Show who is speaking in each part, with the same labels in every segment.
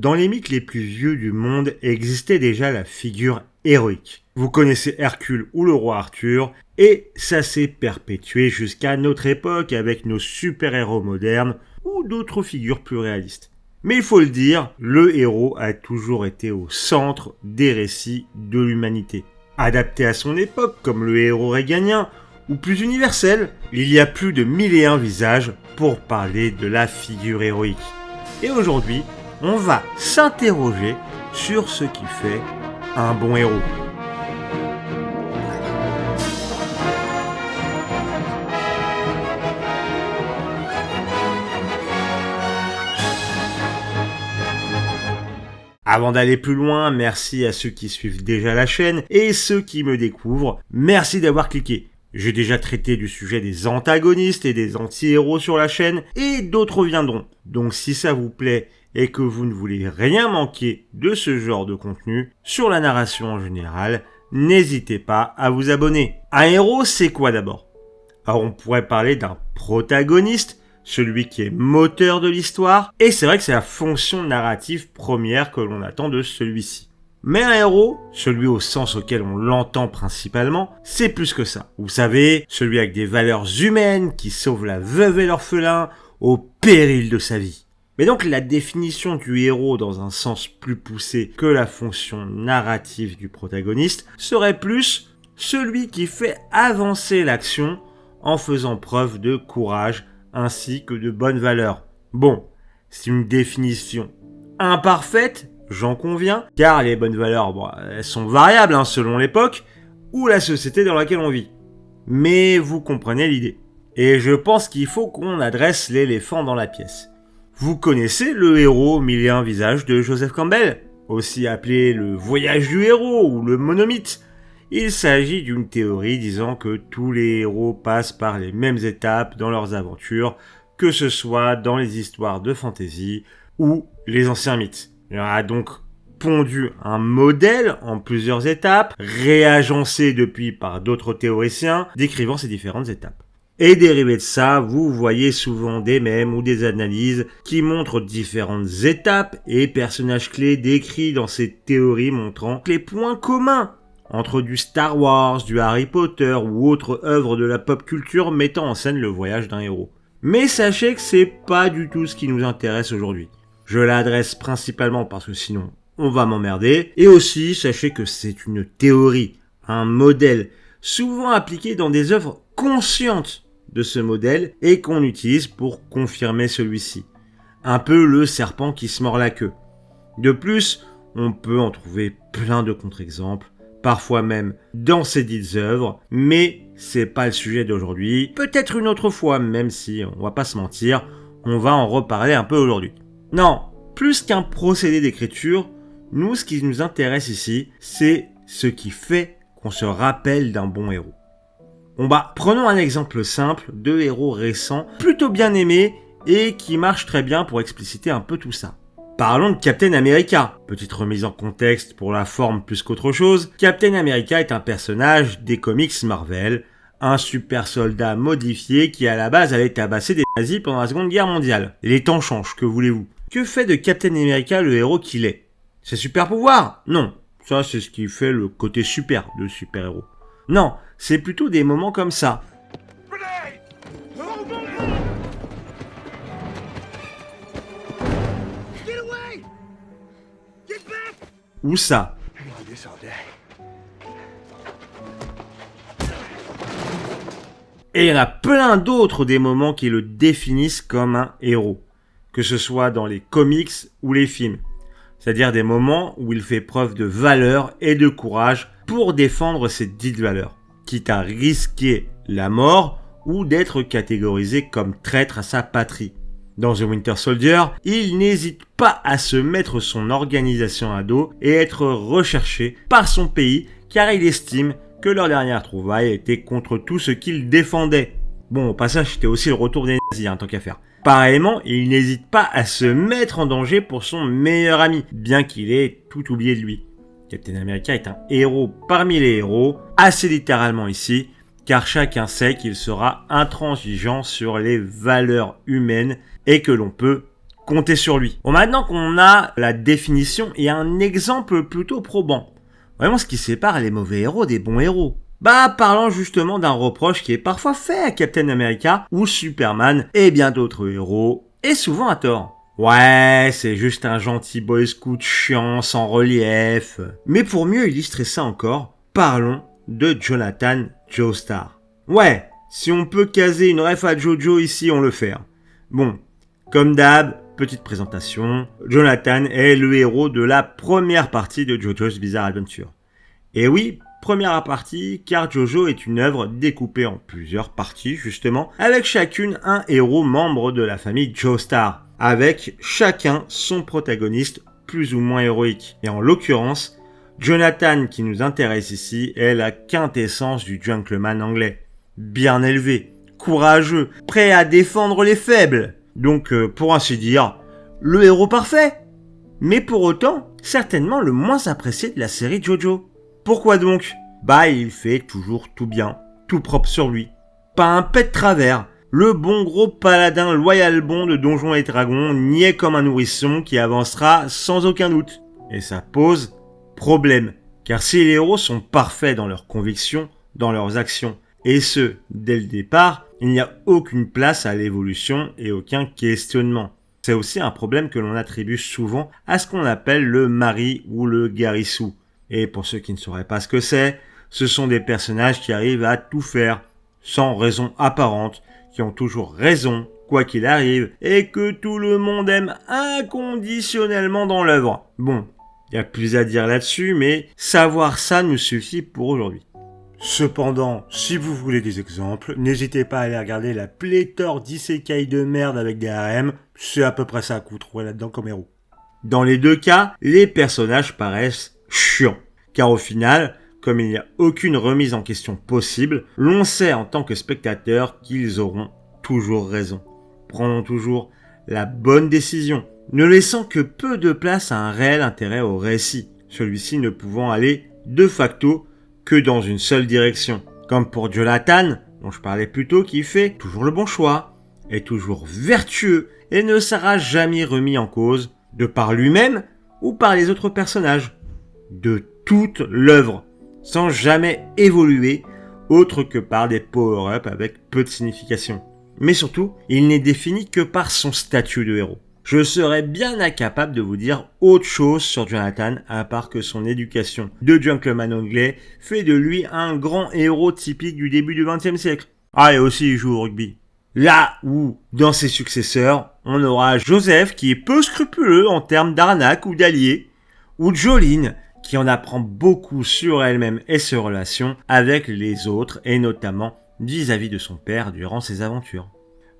Speaker 1: Dans les mythes les plus vieux du monde existait déjà la figure héroïque. Vous connaissez Hercule ou le roi Arthur, et ça s'est perpétué jusqu'à notre époque avec nos super-héros modernes ou d'autres figures plus réalistes. Mais il faut le dire, le héros a toujours été au centre des récits de l'humanité. Adapté à son époque comme le héros réganien, ou plus universel, il y a plus de 1001 visages pour parler de la figure héroïque. Et aujourd'hui, on va s'interroger sur ce qui fait un bon héros. Avant d'aller plus loin, merci à ceux qui suivent déjà la chaîne et ceux qui me découvrent, merci d'avoir cliqué. J'ai déjà traité du sujet des antagonistes et des anti-héros sur la chaîne et d'autres viendront. Donc si ça vous plaît et que vous ne voulez rien manquer de ce genre de contenu, sur la narration en général, n'hésitez pas à vous abonner. Un héros, c'est quoi d'abord? Alors on pourrait parler d'un protagoniste, celui qui est moteur de l'histoire, et c'est vrai que c'est la fonction narrative première que l'on attend de celui-ci. Mais un héros, celui au sens auquel on l'entend principalement, c'est plus que ça. Vous savez, celui avec des valeurs humaines qui sauve la veuve et l'orphelin au péril de sa vie. Mais donc la définition du héros dans un sens plus poussé que la fonction narrative du protagoniste serait plus celui qui fait avancer l'action en faisant preuve de courage ainsi que de bonnes valeurs. Bon, c'est une définition imparfaite, j'en conviens, car les bonnes valeurs, elles sont variables selon l'époque ou la société dans laquelle on vit. Mais vous comprenez l'idée. Et je pense qu'il faut qu'on adresse l'éléphant dans la pièce. Vous connaissez le héros aux 1001 visages de Joseph Campbell, aussi appelé le voyage du héros ou le monomythe. Il s'agit d'une théorie disant que tous les héros passent par les mêmes étapes dans leurs aventures, que ce soit dans les histoires de fantasy ou les anciens mythes. Il a donc pondu un modèle en plusieurs étapes, réagencé depuis par d'autres théoriciens, décrivant ces différentes étapes. Et dérivé de ça, vous voyez souvent des mèmes ou des analyses qui montrent différentes étapes et personnages clés décrits dans ces théories montrant les points communs entre du Star Wars, du Harry Potter ou autres œuvres de la pop culture mettant en scène le voyage d'un héros. Mais sachez que c'est pas du tout ce qui nous intéresse aujourd'hui. Je l'adresse principalement parce que sinon on va m'emmerder. Et aussi, sachez que c'est une théorie, un modèle, souvent appliqué dans des œuvres conscientes de ce modèle et qu'on utilise pour confirmer celui-ci. Un peu le serpent qui se mord la queue. De plus, on peut en trouver plein de contre-exemples, parfois même dans ces dites œuvres, mais c'est pas le sujet d'aujourd'hui. Peut-être une autre fois, même si, on va pas se mentir, on va en reparler un peu aujourd'hui. Non, plus qu'un procédé d'écriture, nous, ce qui nous intéresse ici, c'est ce qui fait qu'on se rappelle d'un bon héros. Prenons un exemple simple de héros récents, plutôt bien aimés et qui marche très bien pour expliciter un peu tout ça. Parlons de Captain America. Petite remise en contexte pour la forme plus qu'autre chose. Captain America est un personnage des comics Marvel, un super soldat modifié qui à la base allait tabasser des nazis pendant la Seconde Guerre mondiale. Les temps changent, que voulez-vous? Que fait de Captain America le héros qu'il est? Ses super pouvoirs? Non, ça c'est ce qui fait le côté super de super-héros. Non, c'est plutôt des moments comme ça. Ou ça. Et il y en a plein d'autres des moments qui le définissent comme un héros, que ce soit dans les comics ou les films. C'est-à-dire des moments où il fait preuve de valeur et de courage pour défendre ses dites valeurs, quitte à risquer la mort ou d'être catégorisé comme traître à sa patrie. Dans The Winter Soldier, il n'hésite pas à se mettre son organisation à dos et être recherché par son pays car il estime que leur dernière trouvaille était contre tout ce qu'il défendait. Bon, au passage, c'était aussi le retour des nazis, tant qu'à faire. Pareillement, il n'hésite pas à se mettre en danger pour son meilleur ami, bien qu'il ait tout oublié de lui. Captain America est un héros parmi les héros, assez littéralement ici, car chacun sait qu'il sera intransigeant sur les valeurs humaines et que l'on peut compter sur lui. Bon, maintenant qu'on a la définition et un exemple plutôt probant, vraiment ce qui sépare les mauvais héros des bons héros. Parlons justement d'un reproche qui est parfois fait à Captain America ou Superman et bien d'autres héros, et souvent à tort. Ouais, c'est juste un gentil boy scout chiant, sans relief. Mais pour mieux illustrer ça encore, parlons de Jonathan Joestar. Ouais, si on peut caser une ref à Jojo ici, on le fait. Bon, comme d'hab, petite présentation, Jonathan est le héros de la première partie de JoJo's Bizarre Adventure. Et oui, première partie, car Jojo est une œuvre découpée en plusieurs parties, justement, avec chacune un héros membre de la famille Joestar, avec chacun son protagoniste plus ou moins héroïque. Et en l'occurrence, Jonathan qui nous intéresse ici est la quintessence du gentleman anglais. Bien élevé, courageux, prêt à défendre les faibles. Donc, pour ainsi dire, le héros parfait. Mais pour autant, certainement le moins apprécié de la série Jojo. Pourquoi donc ? Il fait toujours tout bien, tout propre sur lui. Pas un pet de travers. Le bon gros paladin loyal bon de Donjons et Dragons niais comme un nourrisson qui avancera sans aucun doute. Et ça pose problème. Car si les héros sont parfaits dans leurs convictions, dans leurs actions, et ce, dès le départ, il n'y a aucune place à l'évolution et aucun questionnement. C'est aussi un problème que l'on attribue souvent à ce qu'on appelle le mari ou le garissou. Et pour ceux qui ne sauraient pas ce que c'est, ce sont des personnages qui arrivent à tout faire, sans raison apparente, qui ont toujours raison, quoi qu'il arrive, et que tout le monde aime inconditionnellement dans l'œuvre. Bon, il y a plus à dire là-dessus, mais savoir ça nous suffit pour aujourd'hui. Cependant, si vous voulez des exemples, n'hésitez pas à aller regarder la pléthore d'isekai de merde avec des harem, c'est à peu près ça que vous trouverez là-dedans comme héros. Dans les deux cas, les personnages paraissent chiants, car au final, comme il n'y a aucune remise en question possible, l'on sait en tant que spectateur qu'ils auront toujours raison. Prenons toujours la bonne décision, ne laissant que peu de place à un réel intérêt au récit, celui-ci ne pouvant aller de facto que dans une seule direction. Comme pour Jonathan, dont je parlais plus tôt, qui fait toujours le bon choix, est toujours vertueux et ne sera jamais remis en cause, de par lui-même ou par les autres personnages, de toute l'œuvre, sans jamais évoluer autre que par des power-up avec peu de signification. Mais surtout, il n'est défini que par son statut de héros. Je serais bien incapable de vous dire autre chose sur Jonathan, à part que son éducation de gentleman anglais fait de lui un grand héros typique du début du XXe siècle. Ah, et aussi il joue au rugby. Là où, dans ses successeurs, on aura Joseph qui est peu scrupuleux en termes d'arnaque ou d'alliés, ou Jolene qui en apprend beaucoup sur elle-même et ses relations avec les autres, et notamment vis-à-vis de son père durant ses aventures.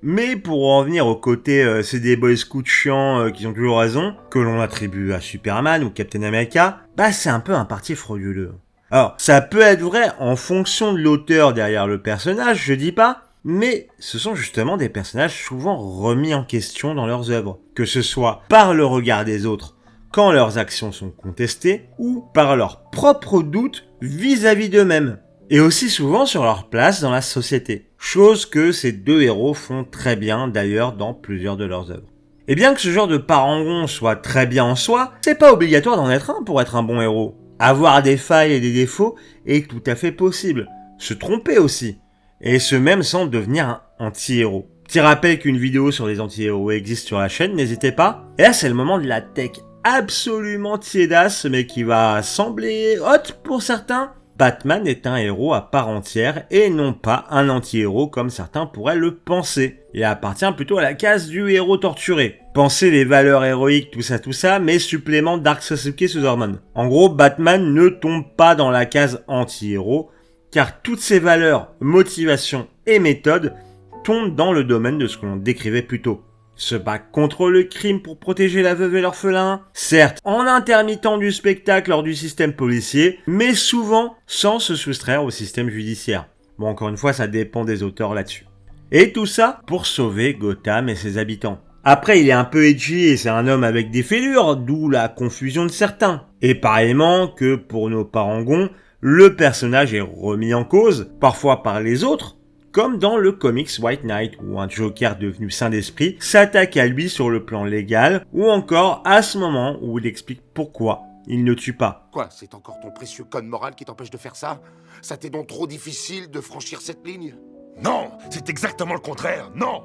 Speaker 1: Mais pour en revenir au côté c'est des boy scouts chiants qui ont toujours raison, que l'on attribue à Superman ou Captain America, c'est un peu un parti frauduleux. Alors, ça peut être vrai en fonction de l'auteur derrière le personnage, je dis pas, mais ce sont justement des personnages souvent remis en question dans leurs œuvres, que ce soit par le regard des autres quand leurs actions sont contestées, ou par leurs propres doutes vis-à-vis d'eux-mêmes, et aussi souvent sur leur place dans la société. Chose que ces deux héros font très bien d'ailleurs dans plusieurs de leurs œuvres. Et bien que ce genre de parangon soit très bien en soi, c'est pas obligatoire d'en être un pour être un bon héros. Avoir des failles et des défauts est tout à fait possible. Se tromper aussi. Et ce même sans devenir un anti-héros. Petit rappel qu'une vidéo sur les anti-héros existe sur la chaîne, n'hésitez pas. Et là c'est le moment de la tech absolument tiédasse mais qui va sembler haute pour certains. Batman est un héros à part entière et non pas un anti-héros comme certains pourraient le penser. Il appartient plutôt à la case du héros torturé. Pensez les valeurs héroïques, tout ça, mais supplément Dark Sasuke sous hormones. En gros, Batman ne tombe pas dans la case anti-héros, car toutes ses valeurs, motivations et méthodes tombent dans le domaine de ce que l'on décrivait plus tôt. Se bat contre le crime pour protéger la veuve et l'orphelin, certes en intermittent du spectacle lors du système policier, mais souvent sans se soustraire au système judiciaire. Bon, encore une fois, ça dépend des auteurs là-dessus. Et tout ça pour sauver Gotham et ses habitants. Après, il est un peu edgy et c'est un homme avec des fêlures, d'où la confusion de certains. Et pareillement que pour nos parangons, le personnage est remis en cause, parfois par les autres, comme dans le comics White Knight où un Joker devenu saint d'esprit s'attaque à lui sur le plan légal, ou encore à ce moment où il explique pourquoi il ne tue pas.
Speaker 2: Quoi, c'est encore ton précieux code moral qui t'empêche de faire ça? Ça t'est donc trop difficile de franchir cette ligne?
Speaker 3: Non, c'est exactement le contraire, non!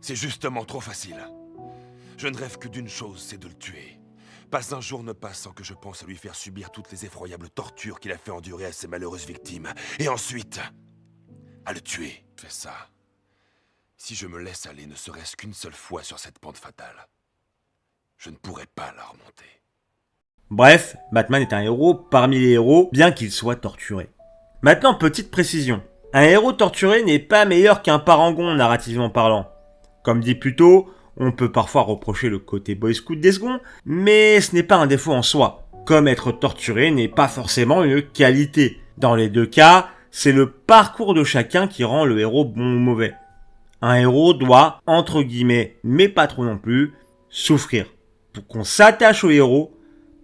Speaker 3: C'est justement trop facile. Je ne rêve que d'une chose, c'est de le tuer. Pas un jour ne passe sans que je pense à lui faire subir toutes les effroyables tortures qu'il a fait endurer à ses malheureuses victimes. Et ensuite, à le tuer. Fais ça. Si je me laisse aller ne serait-ce qu'une seule fois sur cette pente fatale, je ne pourrai pas la remonter.
Speaker 1: Bref, Batman est un héros parmi les héros, bien qu'il soit torturé. Maintenant, petite précision. Un héros torturé n'est pas meilleur qu'un parangon narrativement parlant. Comme dit plus tôt, on peut parfois reprocher le côté boy scout des seconds, mais ce n'est pas un défaut en soi. Comme être torturé n'est pas forcément une qualité. Dans les deux cas, c'est le parcours de chacun qui rend le héros bon ou mauvais. Un héros doit, entre guillemets, mais pas trop non plus, souffrir. Pour qu'on s'attache au héros,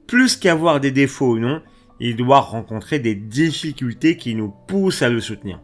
Speaker 1: plus qu'avoir des défauts ou non, il doit rencontrer des difficultés qui nous poussent à le soutenir.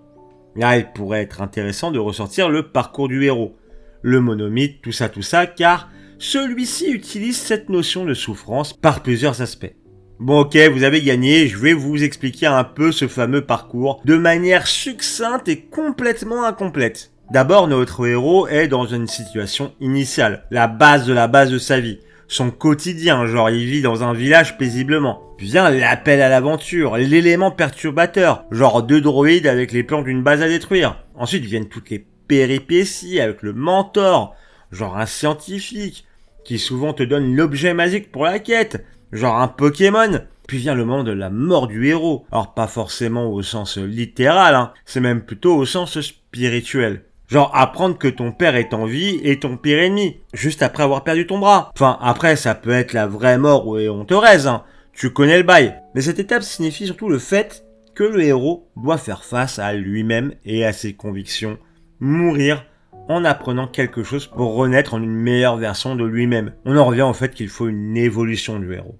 Speaker 1: Là, il pourrait être intéressant de ressortir le parcours du héros, le monomythe, tout ça, car celui-ci utilise cette notion de souffrance par plusieurs aspects. Bon ok, vous avez gagné, je vais vous expliquer un peu ce fameux parcours de manière succincte et complètement incomplète. D'abord, notre héros est dans une situation initiale, la base de sa vie. Son quotidien, genre il vit dans un village paisiblement. Puis vient l'appel à l'aventure, l'élément perturbateur, genre deux droïdes avec les plans d'une base à détruire. Ensuite viennent toutes les péripéties avec le mentor, genre un scientifique, qui souvent te donne l'objet magique pour la quête, genre un Pokémon. Puis vient le moment de la mort du héros. Alors pas forcément au sens littéral, c'est même plutôt au sens spirituel. Genre apprendre que ton père est en vie et ton pire ennemi, juste après avoir perdu ton bras. Enfin, après, ça peut être la vraie mort où on te raise, tu connais le bail. Mais cette étape signifie surtout le fait que le héros doit faire face à lui-même et à ses convictions, mourir en apprenant quelque chose pour renaître en une meilleure version de lui-même. On en revient au fait qu'il faut une évolution du héros.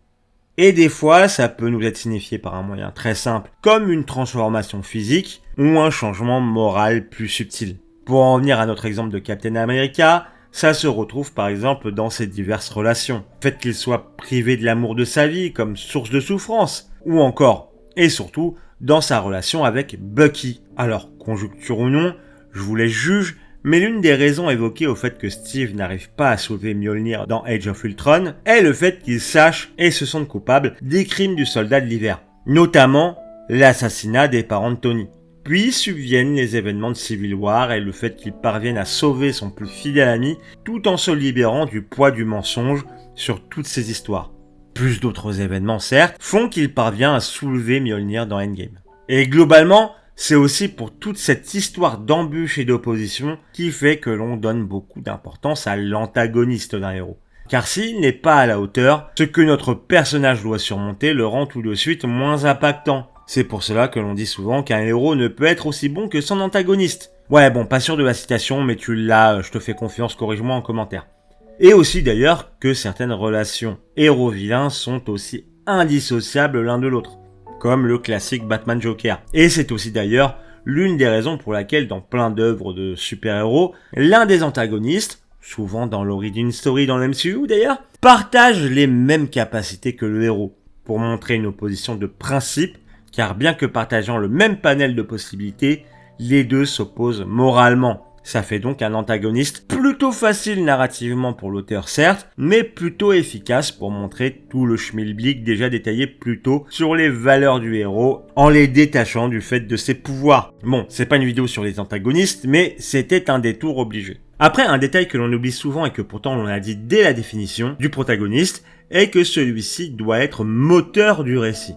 Speaker 1: Et des fois, ça peut nous être signifié par un moyen très simple, comme une transformation physique ou un changement moral plus subtil. Pour en revenir à notre exemple de Captain America, ça se retrouve par exemple dans ses diverses relations. Le fait qu'il soit privé de l'amour de sa vie comme source de souffrance, ou encore, et surtout, dans sa relation avec Bucky. Alors, conjoncture ou non, je vous laisse juge, mais l'une des raisons évoquées au fait que Steve n'arrive pas à sauver Mjolnir dans Age of Ultron est le fait qu'il sache et se sente coupable des crimes du soldat de l'hiver, notamment l'assassinat des parents de Tony. Puis subviennent les événements de Civil War et le fait qu'il parvienne à sauver son plus fidèle ami tout en se libérant du poids du mensonge sur toutes ces histoires. Plus d'autres événements certes font qu'il parvient à soulever Mjolnir dans Endgame. Et globalement, c'est aussi pour toute cette histoire d'embûches et d'opposition qui fait que l'on donne beaucoup d'importance à l'antagoniste d'un héros. Car s'il n'est pas à la hauteur, ce que notre personnage doit surmonter le rend tout de suite moins impactant. C'est pour cela que l'on dit souvent qu'un héros ne peut être aussi bon que son antagoniste. Ouais bon, pas sûr de la citation, mais tu l'as, je te fais confiance, corrige-moi en commentaire. Et aussi d'ailleurs que certaines relations héros-vilains sont aussi indissociables l'un de l'autre, comme le classique Batman-Joker. Et c'est aussi d'ailleurs l'une des raisons pour laquelle dans plein d'œuvres de super-héros, l'un des antagonistes, souvent dans l'origin story dans le MCU d'ailleurs, partage les mêmes capacités que le héros, pour montrer une opposition de principe, car bien que partageant le même panel de possibilités, les deux s'opposent moralement. Ça fait donc un antagoniste plutôt facile narrativement pour l'auteur certes, mais plutôt efficace pour montrer tout le schmilblick déjà détaillé plus tôt sur les valeurs du héros, en les détachant du fait de ses pouvoirs. Bon, c'est pas une vidéo sur les antagonistes, mais c'était un détour obligé. Après, un détail que l'on oublie souvent et que pourtant on a dit dès la définition du protagoniste, est que celui-ci doit être moteur du récit.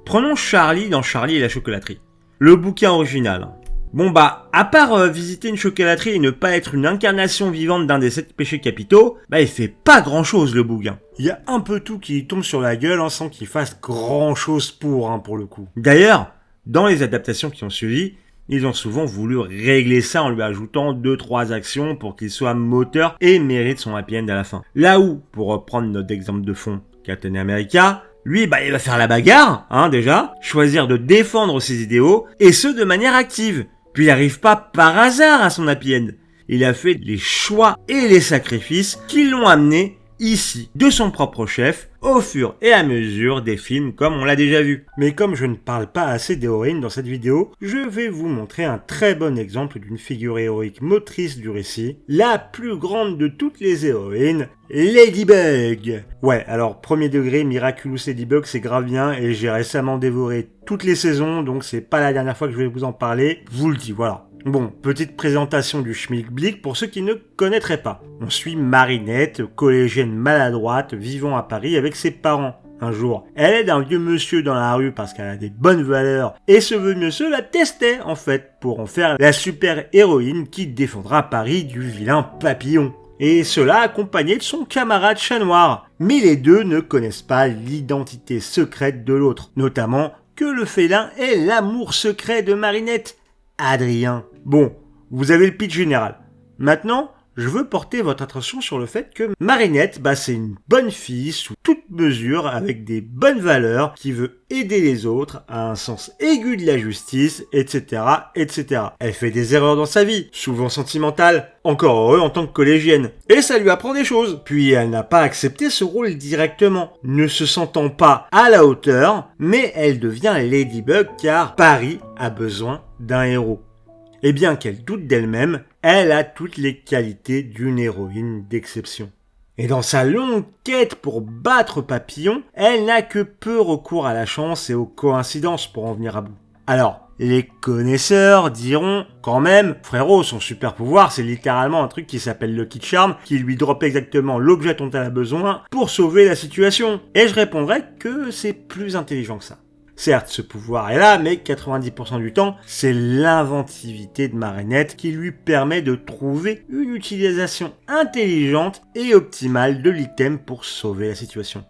Speaker 1: Prenons Charlie dans Charlie et la chocolaterie. Le bouquin original. Bon bah, à part visiter une chocolaterie et ne pas être une incarnation vivante d'un des 7 péchés capitaux, bah il fait pas grand chose le bouquin. Il y a un peu tout qui tombe sur la gueule sans qu'il fasse grand chose pour le coup. D'ailleurs, dans les adaptations qui ont suivi, ils ont souvent voulu régler ça en lui ajoutant 2-3 actions pour qu'il soit moteur et mérite son happy end à la fin. Là où, pour reprendre notre exemple de fond, Captain America, lui, bah, il va faire la bagarre, déjà, choisir de défendre ses idéaux, et ce, de manière active. Puis il n'arrive pas par hasard à son happy end. Il a fait les choix et les sacrifices qui l'ont amené ici, de son propre chef, au fur et à mesure des films comme on l'a déjà vu. Mais comme je ne parle pas assez d'héroïne dans cette vidéo, je vais vous montrer un très bon exemple d'une figure héroïque motrice du récit, la plus grande de toutes les héroïnes, Ladybug. Ouais, alors premier degré, Miraculous Ladybug c'est grave bien et j'ai récemment dévoré toutes les saisons, donc c'est pas la dernière fois que je vais vous en parler, vous le dis, voilà. Bon, petite présentation du schmilblick pour ceux qui ne connaîtraient pas. On suit Marinette, collégienne maladroite, vivant à Paris avec ses parents. Un jour, elle aide un vieux monsieur dans la rue parce qu'elle a des bonnes valeurs et ce vieux monsieur la testait en fait pour en faire la super héroïne qui défendra Paris du vilain papillon. Et cela accompagné de son camarade chat noir. Mais les deux ne connaissent pas l'identité secrète de l'autre, notamment que le félin est l'amour secret de Marinette, Adrien. Bon, vous avez le pitch général. Maintenant, je veux porter votre attention sur le fait que Marinette, c'est une bonne fille sous toute mesure, avec des bonnes valeurs, qui veut aider les autres, a un sens aigu de la justice, etc., etc. Elle fait des erreurs dans sa vie, souvent sentimentales, encore heureux en tant que collégienne. Et ça lui apprend des choses. Puis elle n'a pas accepté ce rôle directement, ne se sentant pas à la hauteur, mais elle devient Ladybug car Paris a besoin d'un héros. Et bien qu'elle doute d'elle-même, elle a toutes les qualités d'une héroïne d'exception. Et dans sa longue quête pour battre Papillon, elle n'a que peu recours à la chance et aux coïncidences pour en venir à bout. Alors, les connaisseurs diront quand même, frérot, son super pouvoir c'est littéralement un truc qui s'appelle Lucky Charm, qui lui droppe exactement l'objet dont elle a besoin pour sauver la situation. Et je répondrai que c'est plus intelligent que ça. Certes, ce pouvoir est là, mais 90% du temps, c'est l'inventivité de Marinette qui lui permet de trouver une utilisation intelligente et optimale de l'item pour sauver la situation.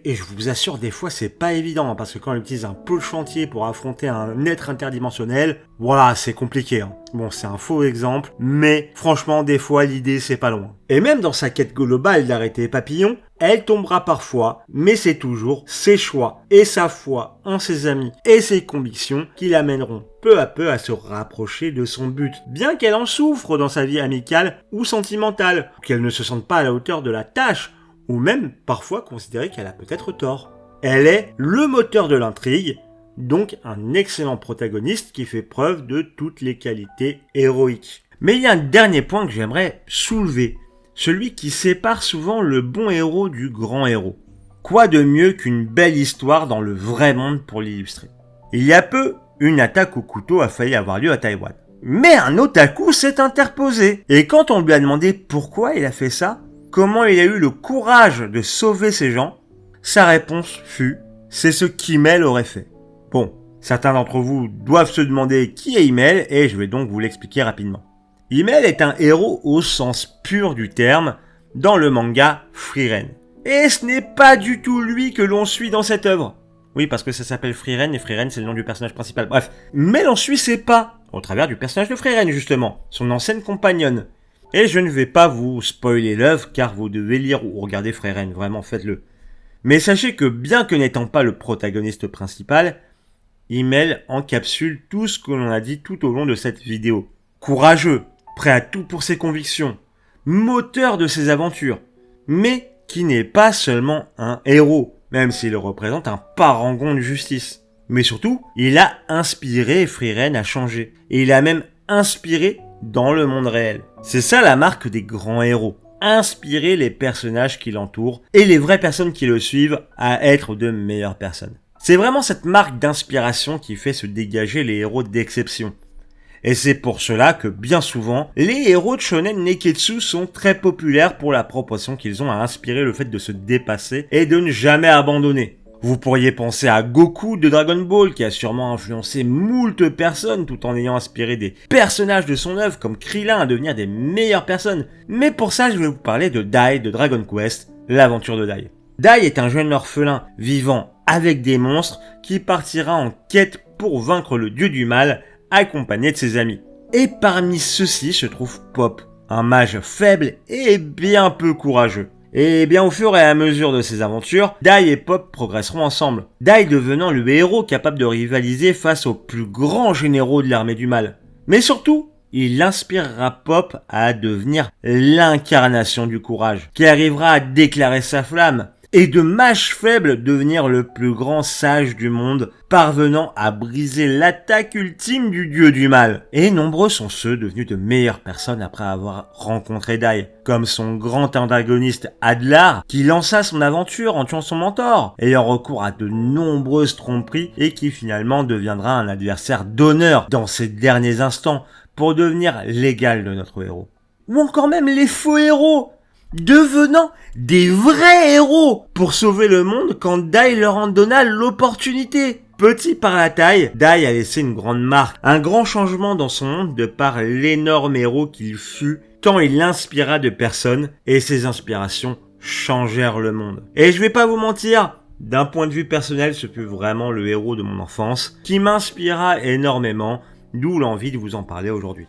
Speaker 1: Et je vous assure, des fois, c'est pas évident, parce que quand on utilise un pôle chantier pour affronter un être interdimensionnel, voilà, c'est compliqué. Bon, c'est un faux exemple, mais franchement, des fois, l'idée, c'est pas loin. Et même dans sa quête globale d'arrêter Papillon, elle tombera parfois, mais c'est toujours ses choix et sa foi en ses amis et ses convictions qui l'amèneront peu à peu à se rapprocher de son but, bien qu'elle en souffre dans sa vie amicale ou sentimentale, qu'elle ne se sente pas à la hauteur de la tâche, ou même parfois considérer qu'elle a peut-être tort. Elle est le moteur de l'intrigue, donc un excellent protagoniste qui fait preuve de toutes les qualités héroïques. Mais il y a un dernier point que j'aimerais soulever, celui qui sépare souvent le bon héros du grand héros. Quoi de mieux qu'une belle histoire dans le vrai monde pour l'illustrer? Il y a peu, une attaque au couteau a failli avoir lieu à Taïwan. Mais un otaku s'est interposé, et quand on lui a demandé pourquoi il a fait ça, comment il a eu le courage de sauver ces gens, sa réponse fut « c'est ce qu'Himmel aurait fait ». Bon, certains d'entre vous doivent se demander qui est Himmel et je vais donc vous l'expliquer rapidement. Himmel est un héros au sens pur du terme dans le manga Frieren. Et ce n'est pas du tout lui que l'on suit dans cette œuvre. Oui, parce que ça s'appelle Frieren et Frieren c'est le nom du personnage principal. Bref, mais l'on suit ses pas, au travers du personnage de Frieren justement, son ancienne compagnonne. Et je ne vais pas vous spoiler l'œuvre car vous devez lire ou regarder Frieren, vraiment faites-le. Mais sachez que bien que n'étant pas le protagoniste principal, Himmel encapsule tout ce que l'on a dit tout au long de cette vidéo. Courageux, prêt à tout pour ses convictions, moteur de ses aventures, mais qui n'est pas seulement un héros, même s'il représente un parangon de justice. Mais surtout, il a inspiré Frieren à changer, et il a même inspiré dans le monde réel. C'est ça la marque des grands héros. Inspirer les personnages qui l'entourent et les vraies personnes qui le suivent à être de meilleures personnes. C'est vraiment cette marque d'inspiration qui fait se dégager les héros d'exception. Et c'est pour cela que bien souvent, les héros de Shonen Neketsu sont très populaires pour la proportion qu'ils ont à inspirer le fait de se dépasser et de ne jamais abandonner. Vous pourriez penser à Goku de Dragon Ball qui a sûrement influencé moult personnes tout en ayant inspiré des personnages de son œuvre comme Krillin à devenir des meilleures personnes. Mais pour ça, je vais vous parler de Dai de Dragon Quest, l'aventure de Dai. Dai est un jeune orphelin vivant avec des monstres qui partira en quête pour vaincre le dieu du mal accompagné de ses amis. Et parmi ceux-ci se trouve Pop, un mage faible et bien peu courageux. Et bien au fur et à mesure de ses aventures, Dai et Pop progresseront ensemble. Dai devenant le héros capable de rivaliser face aux plus grands généraux de l'armée du mal. Mais surtout, il inspirera Pop à devenir l'incarnation du courage, qui arrivera à déclarer sa flamme, et de mage faible devenir le plus grand sage du monde, parvenant à briser l'attaque ultime du dieu du mal. Et nombreux sont ceux devenus de meilleures personnes après avoir rencontré Dai, comme son grand antagoniste Adlar, qui lança son aventure en tuant son mentor, ayant recours à de nombreuses tromperies et qui finalement deviendra un adversaire d'honneur dans ses derniers instants pour devenir l'égal de notre héros. Ou encore même les faux héros, devenant des vrais héros pour sauver le monde quand Dai leur en donna l'opportunité. Petit par la taille, Dai a laissé une grande marque, un grand changement dans son monde de par l'énorme héros qu'il fut, tant il inspira de personnes et ses inspirations changèrent le monde. Et je vais pas vous mentir, d'un point de vue personnel, ce fut vraiment le héros de mon enfance qui m'inspira énormément, d'où l'envie de vous en parler aujourd'hui.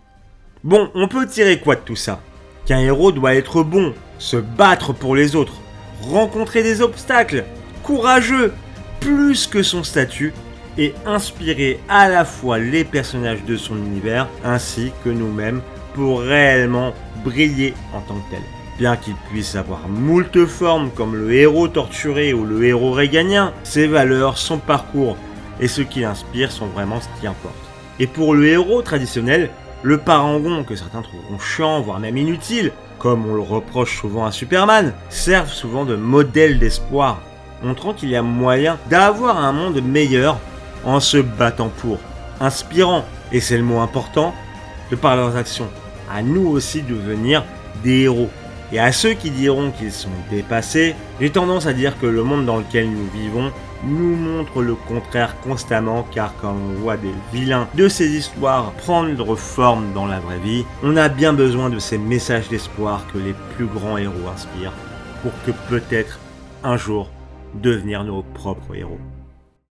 Speaker 1: Bon, on peut tirer quoi de tout ça ? Qu'un héros doit être bon, se battre pour les autres, rencontrer des obstacles, courageux, plus que son statut, et inspirer à la fois les personnages de son univers ainsi que nous-mêmes pour réellement briller en tant que tel. Bien qu'il puisse avoir moult formes comme le héros torturé ou le héros réganien, ses valeurs, son parcours et ce qui l'inspire sont vraiment ce qui importe. Et pour le héros traditionnel, le parangon, que certains trouveront chiant, voire même inutile, comme on le reproche souvent à Superman, servent souvent de modèle d'espoir, montrant qu'il y a moyen d'avoir un monde meilleur en se battant pour. Inspirant, et c'est le mot important, de par leurs actions. À nous aussi de devenir des héros. Et à ceux qui diront qu'ils sont dépassés, j'ai tendance à dire que le monde dans lequel nous vivons nous montre le contraire constamment, car quand on voit des vilains de ces histoires prendre forme dans la vraie vie, on a bien besoin de ces messages d'espoir que les plus grands héros inspirent, pour que peut-être un jour devenir nos propres héros.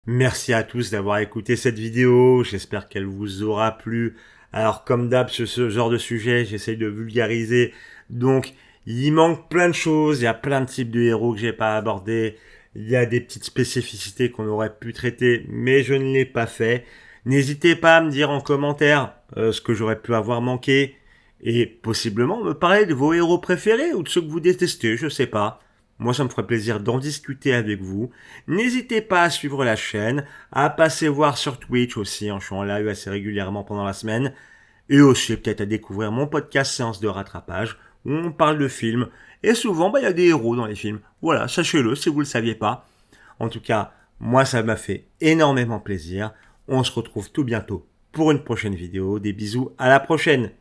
Speaker 1: Merci à tous d'avoir écouté cette vidéo, j'espère qu'elle vous aura plu. Alors comme d'hab sur ce genre de sujet, j'essaye de vulgariser, donc il manque plein de choses, il y a plein de types de héros que j'ai pas abordés. Il y a des petites spécificités qu'on aurait pu traiter, mais je ne l'ai pas fait. N'hésitez pas à me dire en commentaire ce que j'aurais pu avoir manqué et possiblement me parler de vos héros préférés ou de ceux que vous détestez, je sais pas. Moi, ça me ferait plaisir d'en discuter avec vous. N'hésitez pas à suivre la chaîne, à passer voir sur Twitch aussi, je suis en live assez régulièrement pendant la semaine, et aussi peut-être à découvrir mon podcast Séance de rattrapage, où on parle de films, et souvent, il y a des héros dans les films. Voilà, sachez-le si vous le saviez pas. En tout cas, moi, ça m'a fait énormément plaisir. On se retrouve tout bientôt pour une prochaine vidéo. Des bisous, à la prochaine!